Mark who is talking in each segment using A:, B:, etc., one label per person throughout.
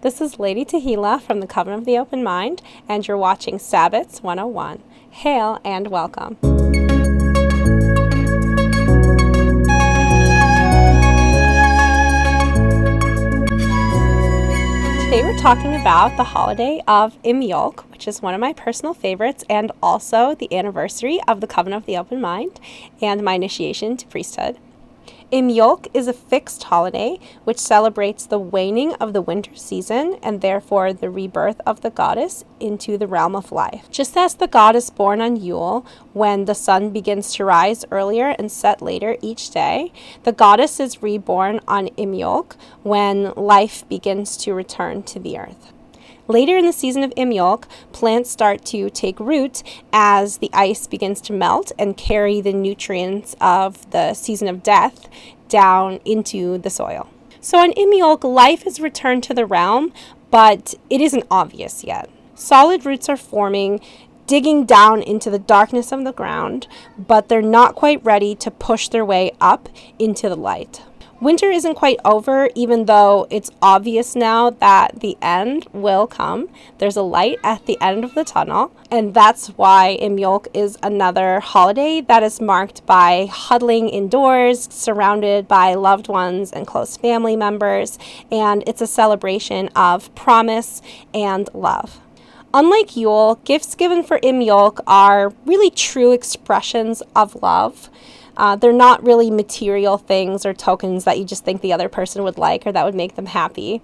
A: This is Lady Tehila from the Covenant of the Open Mind, and you're watching Sabbaths 101. Hail and welcome. Today we're talking about the holiday of im-YOLK, which is one of my personal favorites, and also the anniversary of the Covenant of the Open Mind and my initiation to priesthood. Im-YOLK is a fixed holiday which celebrates the waning of the winter season and therefore the rebirth of the goddess into the realm of life. Just as the god is born on Yule, when the sun begins to rise earlier and set later each day, the goddess is reborn on im-YOLK when life begins to return to the earth. Later in the season of im-YOLK, plants start to take root as the ice begins to melt and carry the nutrients of the season of death down into the soil. So on im-YOLK, life is returned to the realm, but it isn't obvious yet. Solid roots are forming, digging down into the darkness of the ground, but they're not quite ready to push their way up into the light. Winter isn't quite over, even though it's obvious now that the end will come. There's a light at the end of the tunnel, and that's why im-YOLK is another holiday that is marked by huddling indoors, surrounded by loved ones and close family members, and it's a celebration of promise and love. Unlike Yule, gifts given for im-YOLK are really true expressions of love. They're not really material things or tokens that you just think the other person would like or that would make them happy.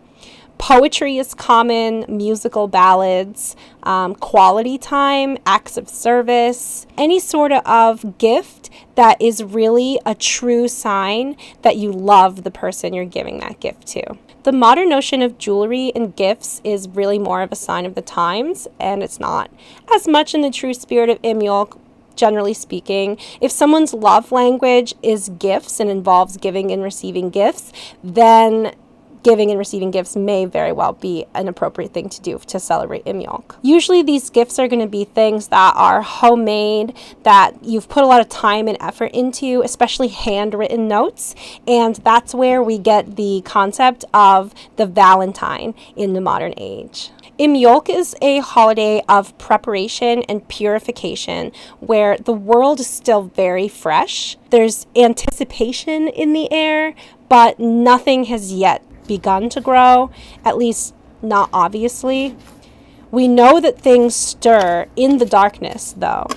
A: Poetry is common, musical ballads, quality time, acts of service, any sort of gift that is really a true sign that you love the person you're giving that gift to. The modern notion of jewelry and gifts is really more of a sign of the times, and it's not as much in the true spirit of im-YOLK. Generally speaking, if someone's love language is gifts and involves giving and receiving gifts, then giving and receiving gifts may very well be an appropriate thing to do to celebrate im-YOLK. Usually these gifts are going to be things that are homemade, that you've put a lot of time and effort into, especially handwritten notes, and that's where we get the concept of the Valentine in the modern age. Im-YOLK is a holiday of preparation and purification where the world is still very fresh. There's anticipation in the air, but nothing has yet begun to grow, at least not obviously. We know that things stir in the darkness, though,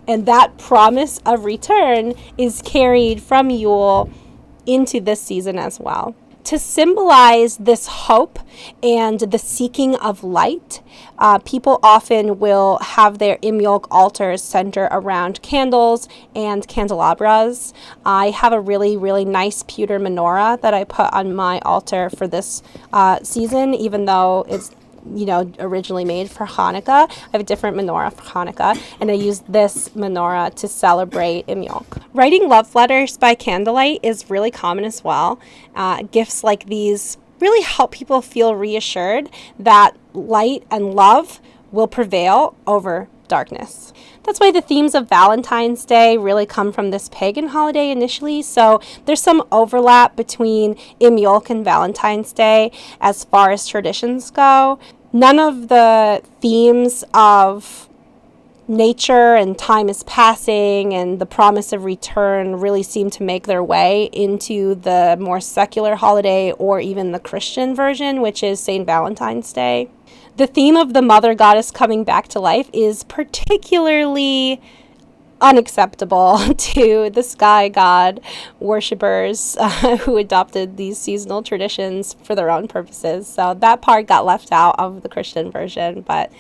A: and that promise of return is carried from Yule into this season as well. To symbolize this hope and the seeking of light, people often will have their im-YOLK altars center around candles and candelabras. I have a really, really nice pewter menorah that I put on my altar for this season, even though it's originally made for Hanukkah. I have a different menorah for Hanukkah, and I use this menorah to celebrate im-YOLK. Writing love letters by candlelight is really common as well. Gifts like these really help people feel reassured that light and love will prevail over darkness. That's why the themes of Valentine's Day really come from this pagan holiday initially, so there's some overlap between im-YOLK and Valentine's Day as far as traditions go. None of the themes of nature and time is passing and the promise of return really seem to make their way into the more secular holiday or even the Christian version, which is St. Valentine's Day. The theme of the mother goddess coming back to life is particularly unacceptable to the sky god worshippers who adopted these seasonal traditions for their own purposes. So that part got left out of the Christian version, but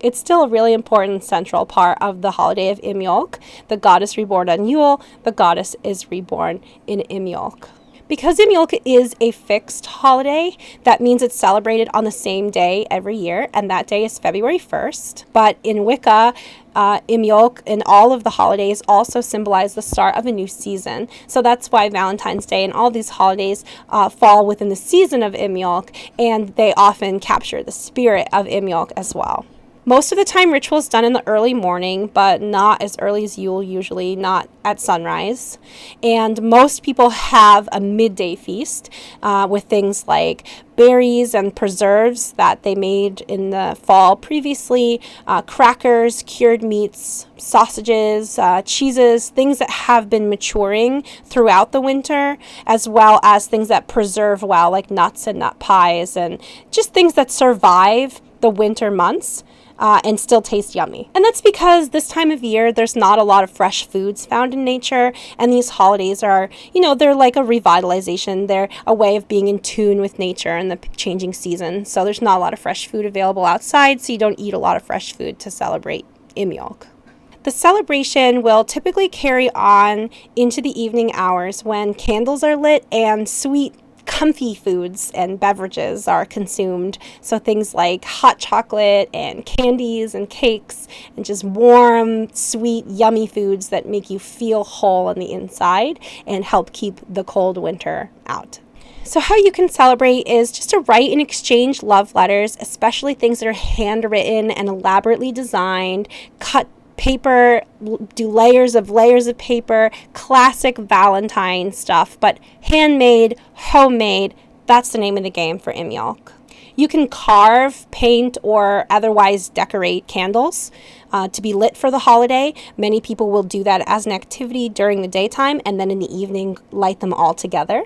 A: it's still a really important central part of the holiday of im-YOLK. The goddess reborn on Yule, the goddess is reborn in im-YOLK. Because im-YOLK is a fixed holiday, that means it's celebrated on the same day every year, and that day is February 1st. But in Wicca, im-YOLK and all of the holidays also symbolize the start of a new season. So that's why Valentine's Day and all these holidays fall within the season of im-YOLK, and they often capture the spirit of im-YOLK as well. Most of the time, rituals done in the early morning, but not as early as Yule usually, not at sunrise. And most people have a midday feast with things like berries and preserves that they made in the fall previously, crackers, cured meats, sausages, cheeses, things that have been maturing throughout the winter, as well as things that preserve well, like nuts and nut pies, and just things that survive the winter months. And still taste yummy. And that's because this time of year, there's not a lot of fresh foods found in nature. And these holidays are, they're like a revitalization. They're a way of being in tune with nature and the changing season. So there's not a lot of fresh food available outside. So you don't eat a lot of fresh food to celebrate im-YOLK. The celebration will typically carry on into the evening hours when candles are lit and sweet comfy foods and beverages are consumed. So things like hot chocolate and candies and cakes and just warm, sweet, yummy foods that make you feel whole on the inside and help keep the cold winter out. So how you can celebrate is just to write and exchange love letters, especially things that are handwritten and elaborately designed, cut paper, do layers of paper, classic Valentine stuff, but handmade, homemade, that's the name of the game for im-YOLK. You can carve, paint, or otherwise decorate candles to be lit for the holiday. Many people will do that as an activity during the daytime and then in the evening light them all together.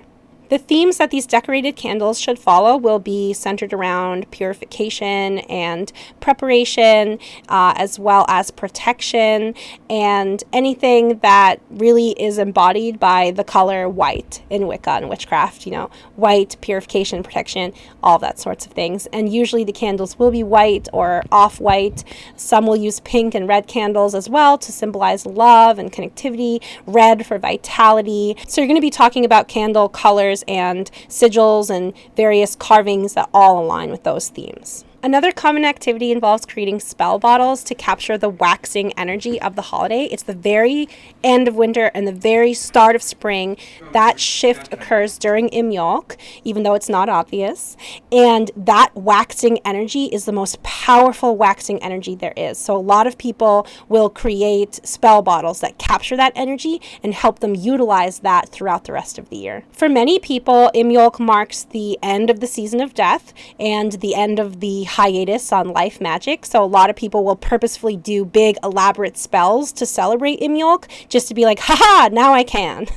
A: The themes that these decorated candles should follow will be centered around purification and preparation, as well as protection, and anything that really is embodied by the color white in Wicca and witchcraft. White, purification, protection, all that sorts of things. And usually the candles will be white or off-white. Some will use pink and red candles as well to symbolize love and connectivity, red for vitality. So you're going to be talking about candle colors and sigils and various carvings that all align with those themes. Another common activity involves creating spell bottles to capture the waxing energy of the holiday. It's the very end of winter and the very start of spring. That shift occurs during im-YOLK, even though it's not obvious. And that waxing energy is the most powerful waxing energy there is. So a lot of people will create spell bottles that capture that energy and help them utilize that throughout the rest of the year. For many people, im-YOLK marks the end of the season of death and the end of the hiatus on life magic. So a lot of people will purposefully do big elaborate spells to celebrate im-YOLK just to be like, haha, now I can.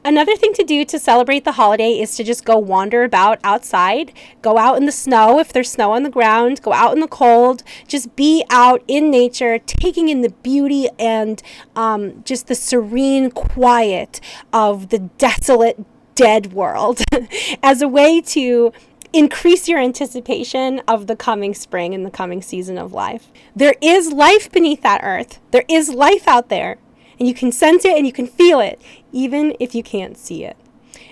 A: Another thing to do to celebrate the holiday is to just go wander about outside, go out in the snow if there's snow on the ground, go out in the cold, just be out in nature, taking in the beauty and just the serene quiet of the desolate, dead world as a way to increase your anticipation of the coming spring and the coming season of life. There is life beneath that earth. There is life out there. And you can sense it and you can feel it, even if you can't see it.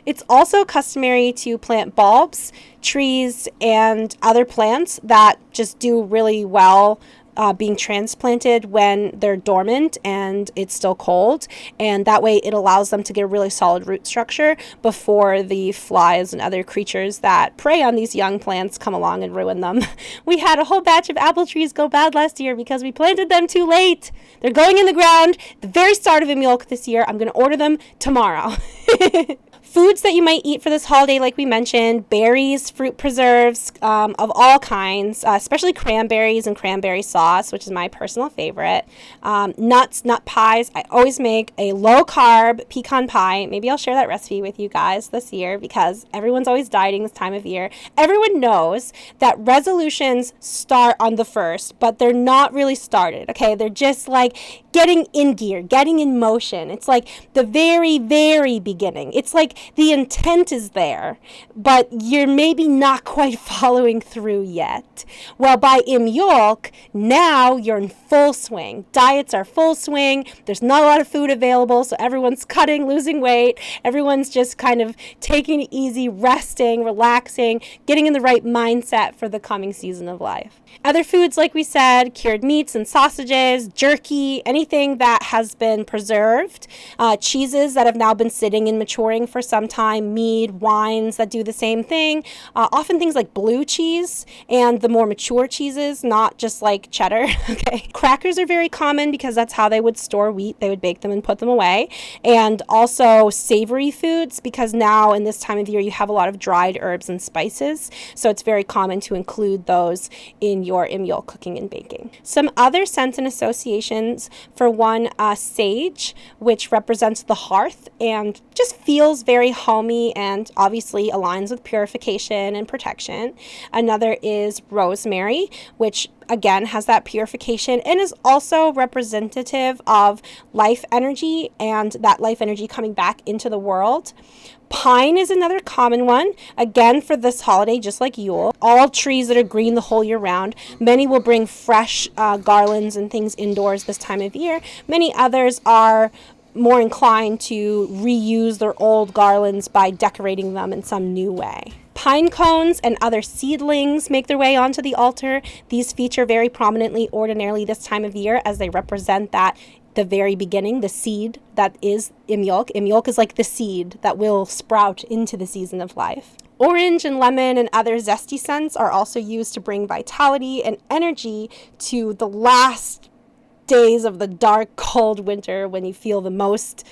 A: It's also customary to plant bulbs, trees, and other plants that just do really well being transplanted when they're dormant and it's still cold, and that way it allows them to get a really solid root structure before the flies and other creatures that prey on these young plants come along and ruin them. We had a whole batch of apple trees go bad last year because we planted them too late. They're going in the ground the very start of im-YOLK this year. I'm going to order them tomorrow. Foods that you might eat for this holiday, like we mentioned, berries, fruit preserves of all kinds, especially cranberries and cranberry sauce, which is my personal favorite. Nuts, nut pies. I always make a low-carb pecan pie. Maybe I'll share that recipe with you guys this year because everyone's always dieting this time of year. Everyone knows that resolutions start on the 1st, but they're not really started, okay? They're just like getting in gear, getting in motion. It's like the very, very beginning. It's like the intent is there, but you're maybe not quite following through yet. Well, by im-YOLK, now you're in full swing. Diets are full swing. There's not a lot of food available, so everyone's cutting, losing weight. Everyone's just kind of taking it easy, resting, relaxing, getting in the right mindset for the coming season of life. Other foods, like we said, cured meats and sausages, jerky, anything that has been preserved, cheeses that have now been sitting and maturing for sometime mead, wines that do the same thing. Often things like blue cheese and the more mature cheeses, not just like cheddar. Okay. Crackers are very common because that's how they would store wheat. They would bake them and put them away. And also savory foods, because now in this time of year you have a lot of dried herbs and spices. So it's very common to include those in your im-YOLK cooking and baking. Some other scents and associations, for one, sage, which represents the hearth and just feels very homey and obviously aligns with purification and protection. Another is rosemary, which again has that purification and is also representative of life energy and that life energy coming back into the world. Pine is another common one, again for this holiday, just like Yule. All trees that are green the whole year round. Many will bring fresh garlands and things indoors this time of year. Many others are more inclined to reuse their old garlands by decorating them in some new way. Pine cones and other seedlings make their way onto the altar. These feature very prominently ordinarily this time of year as they represent that the very beginning, the seed that is im-YOLK. Im-YOLK is like the seed that will sprout into the season of life. Orange and lemon and other zesty scents are also used to bring vitality and energy to the last days of the dark, cold winter when you feel the most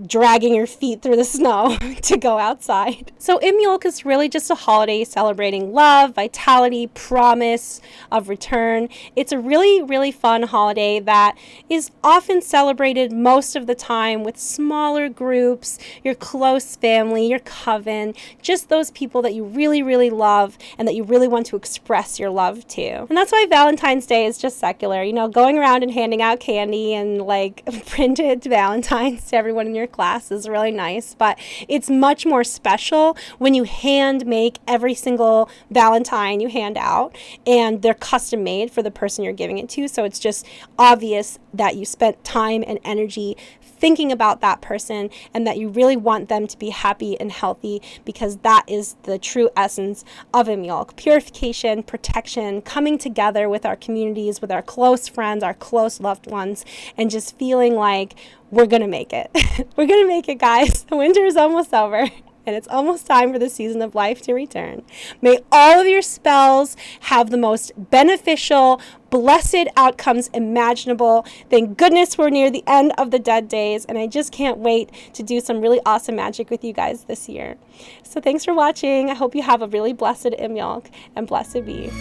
A: dragging your feet through the snow to go outside. So im-YOLK is really just a holiday celebrating love, vitality, promise of return. It's a really, really fun holiday that is often celebrated most of the time with smaller groups, your close family, your coven, just those people that you really, really love and that you really want to express your love to. And that's why Valentine's Day is just secular, you know, going around and handing out candy and like printed Valentines to everyone in your class is really nice, but it's much more special when you hand make every single Valentine you hand out and they're custom made for the person you're giving it to. So it's just obvious that you spent time and energy thinking about that person and that you really want them to be happy and healthy, because that is the true essence of im-YOLK. Purification, protection, coming together with our communities, with our close friends, our close loved ones, and just feeling like we're going to make it. We're going to make it, guys. The winter is almost over. And it's almost time for the season of life to return. May all of your spells have the most beneficial, blessed outcomes imaginable. Thank goodness we're near the end of the dead days, and I just can't wait to do some really awesome magic with you guys this year. So thanks for watching. I hope you have a really blessed im-YOLK, and blessed be.